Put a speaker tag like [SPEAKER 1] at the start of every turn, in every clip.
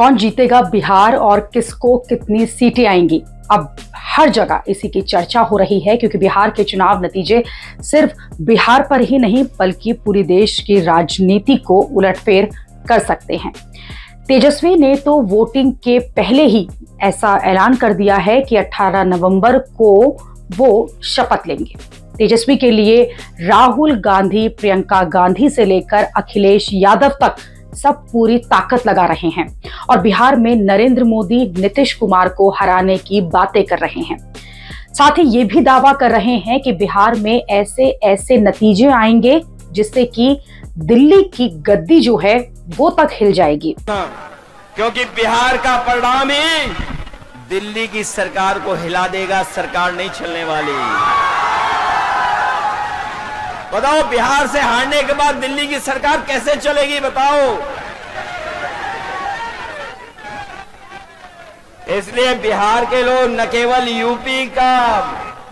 [SPEAKER 1] कौन जीतेगा बिहार और किसको कितनी सीटें आएंगी? अब हर जगह इसी की चर्चा हो रही है, क्योंकि बिहार के चुनाव नतीजे सिर्फ बिहार पर ही नहीं बल्कि पूरी देश की राजनीति को उलटफेर कर सकते हैं। तेजस्वी ने तो वोटिंग के पहले ही ऐसा ऐलान कर दिया है कि 18 नवंबर को वो शपथ लेंगे। तेजस्वी के लिए राहुल गांधी, प्रियंका गांधी से लेकर अखिलेश यादव तक सब पूरी ताकत लगा रहे हैं और बिहार में नरेंद्र मोदी, नीतीश कुमार को हराने की बातें कर रहे हैं। साथ ही ये भी दावा कर रहे हैं कि बिहार में ऐसे ऐसे नतीजे आएंगे जिससे कि दिल्ली की गद्दी जो है वो तक हिल जाएगी।
[SPEAKER 2] क्योंकि बिहार का परिणाम ही दिल्ली की सरकार को हिला देगा। सरकार नहीं चलने वाली। बताओ, बिहार से हारने के बाद दिल्ली की सरकार कैसे चलेगी? बताओ। इसलिए बिहार के लोग न केवल यूपी का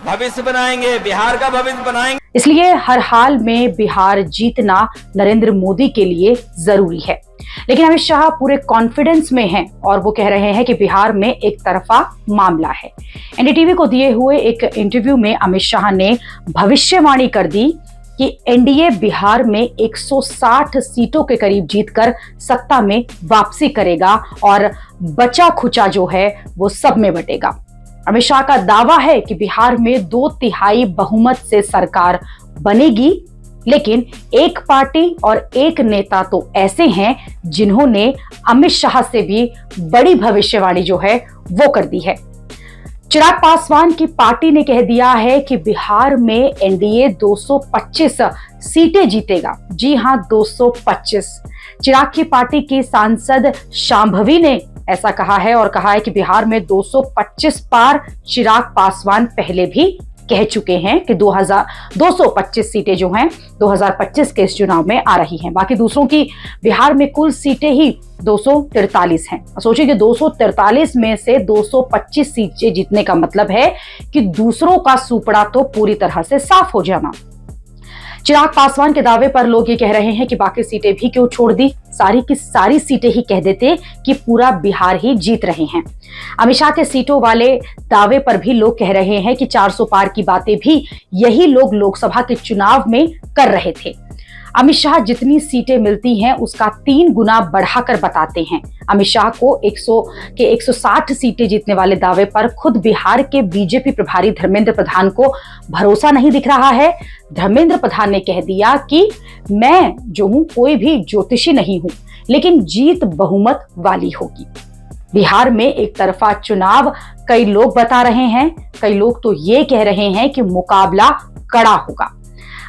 [SPEAKER 2] भविष्य बनाएंगे, बिहार का भविष्य बनाएंगे।
[SPEAKER 1] इसलिए हर हाल में बिहार जीतना नरेंद्र मोदी के लिए जरूरी है। लेकिन अमित शाह पूरे कॉन्फिडेंस में हैं और वो कह रहे हैं कि बिहार में एक तरफा मामला है। एनडीटीवी को दिए हुए एक इंटरव्यू में अमित शाह ने भविष्यवाणी कर दी कि एनडीए बिहार में 160 सीटों के करीब जीतकर सत्ता में वापसी करेगा और बचा खुचा जो है वो सब में बटेगा। अमित शाह का दावा है कि बिहार में 2/3 बहुमत से सरकार बनेगी, लेकिन एक पार्टी और एक नेता तो ऐसे हैं जिन्होंने अमित शाह से भी बड़ी भविष्यवाणी जो है वो कर दी है। चिराग पासवान की पार्टी ने कह दिया है कि बिहार में एनडीए 225 सीटें जीतेगा। जी हां, 225। चिराग की पार्टी की सांसद शांभवी ने ऐसा कहा है और कहा है कि बिहार में 225 पार चिराग पासवान पहले भी कह चुके हैं कि 225 सीटें जो हैं 2025 के इस चुनाव में आ रही हैं। बाकी दूसरों की बिहार में कुल सीटें ही 243 हैं। सोचिए कि 243 में से 225 सीटें जीतने का मतलब है कि दूसरों का सुपड़ा तो पूरी तरह से साफ हो जाना। चिराग पासवान के दावे पर लोग ये कह रहे हैं कि बाकी सीटें भी क्यों छोड़ दी, सारी की सारी सीटें ही कह देते कि पूरा बिहार ही जीत रहे हैं। अमित शाह के सीटों वाले दावे पर भी लोग कह रहे हैं कि 400 पार की बातें भी यही लोग लोकसभा के चुनाव में कर रहे थे। अमित शाह जितनी सीटें मिलती हैं उसका 3 गुना बढ़ाकर बताते हैं। अमित शाह को 160 सीटें जीतने वाले दावे पर खुद बिहार के बीजेपी प्रभारी धर्मेंद्र प्रधान को भरोसा नहीं दिख रहा है। धर्मेंद्र प्रधान ने कह दिया कि मैं जो हूं कोई भी ज्योतिषी नहीं हूं, लेकिन जीत बहुमत वाली होगी। बिहार में एक तरफा चुनाव कई लोग बता रहे हैं, कई लोग तो ये कह रहे हैं कि मुकाबला कड़ा होगा।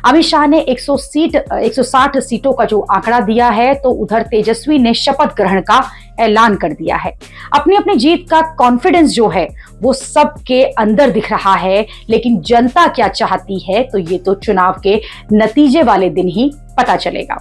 [SPEAKER 1] अमित शाह ने 160 सीटों का जो आंकड़ा दिया है, तो उधर तेजस्वी ने शपथ ग्रहण का ऐलान कर दिया है। अपनी अपनी जीत का कॉन्फिडेंस जो है वो सबके अंदर दिख रहा है, लेकिन जनता क्या चाहती है तो ये तो चुनाव के नतीजे वाले दिन ही पता चलेगा।